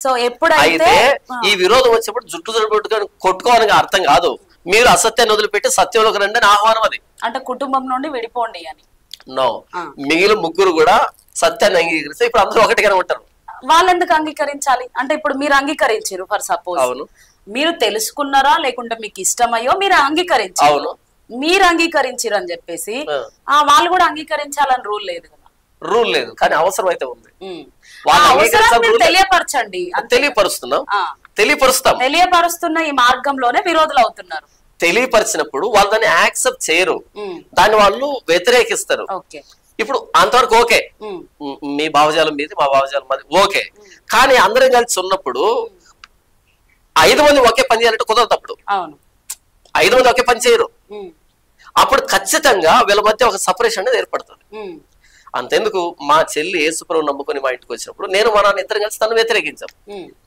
So ఎప్పుడైతే ఈ విరోధం వచ్చినప్పుడు జుట్టు జరుపుకొని కొట్టుకోవాలని అర్థం కాదు. మీరు అసత్యాన్ని వదిలిపెట్టి సత్యంలోకి రండి అని ఆహ్వానం అది. అంటే కుటుంబం నుండి విడిపోండి అని. నో, మిగిలిన ముగ్గురు కూడా సత్యాన్ని అంగీకరిస్తే ఇప్పుడు అందరూ ఒకటిగానే ఉంటారు. వాళ్ళు ఎందుకు అంగీకరించాలి? అంటే ఇప్పుడు మీరు అంగీకరించారు ఫర్ సపోజ్, మీరు తెలుసుకున్నారా లేకుంటే మీకు ఇష్టమయ్యో మీరు అంగీకరించారు, మీరు అంగీకరించారు అని చెప్పేసి వాళ్ళు కూడా అంగీకరించాలని రూల్ లేదు కదా. రూల్ లేదు, కానీ అవసరం అయితే ఉంది. తెలియపరచండి. తెలియపరుస్తున్న ఈ మార్గంలోనే విరోధులు అవుతున్నారు. తెలియపరిచినప్పుడు వాళ్ళు దాన్ని యాక్సెప్ట్ చేయరు, దాన్ని వాళ్ళు వ్యతిరేకిస్తారు. ఇప్పుడు అంతవరకు ఓకే, మీ భావజాలం మీది మా భావజాలం మాది ఓకే, కానీ అందరం కలిసి ఉన్నప్పుడు 5 మంది ఒకే పని చేయాలంటే కుదరదు. అప్పుడు 5 మంది ఒకే పని చేయరు. అప్పుడు ఖచ్చితంగా వీళ్ళ మధ్య ఒక సపరేషన్ అనేది ఏర్పడుతుంది. అంతెందుకు, మా చెల్లి యేసుప్రభువు నమ్ముకొని మా ఇంటికి వచ్చినప్పుడు నేను మా నాన్న ఇద్దరు కలిసి తను వ్యతిరేకించాం,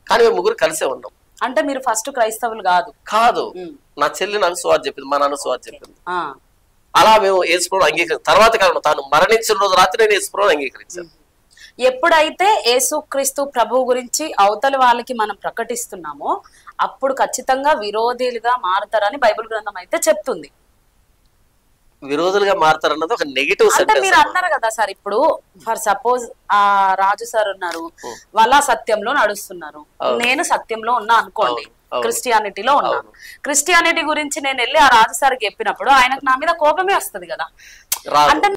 కానీ మేము ముగ్గురు కలిసే ఉన్నాం. అంటే మీరు ఫస్ట్ క్రైస్తవులు కాదు. నా చెల్లి నాకు సువార్త చెప్పింది, మా నాన్న సువార్త చెప్పింది. అలా మేము యేసుప్రభువుని అంగీకరించాం. తర్వాత కాలం తాను మరణించిన రోజు రాత్రి నేను యేసుప్రభువుని అంగీకరించాను. ఎప్పుడైతే యేసుక్రీస్తు ప్రభువు గురించి అవతలి వాళ్ళకి మనం ప్రకటిస్తున్నామో అప్పుడు ఖచ్చితంగా విరోధులుగా మారుతారని బైబిల్ గ్రంథం అయితే చెప్తుంది. విరోధులుగా మారుతారన్నది ఒక నెగిటివ్ సెంటెన్స్. మీరు అన్నారు కదా సార్, ఇప్పుడు ఫర్ సపోజ్ ఆ రాజు సార్ ఉన్నారు, వాళ్ళ సత్యంలో నడుస్తున్నారు, నేను సత్యంలో ఉన్నా అనుకోండి, క్రిస్టియానిటీలో ఉన్నాను. క్రిస్టియానిటీ గురించి నేను వెళ్ళి ఆ రాజు సార్కి చెప్పినప్పుడు ఆయనకు నా మీద కోపమే వస్తుంది కదా. అంటే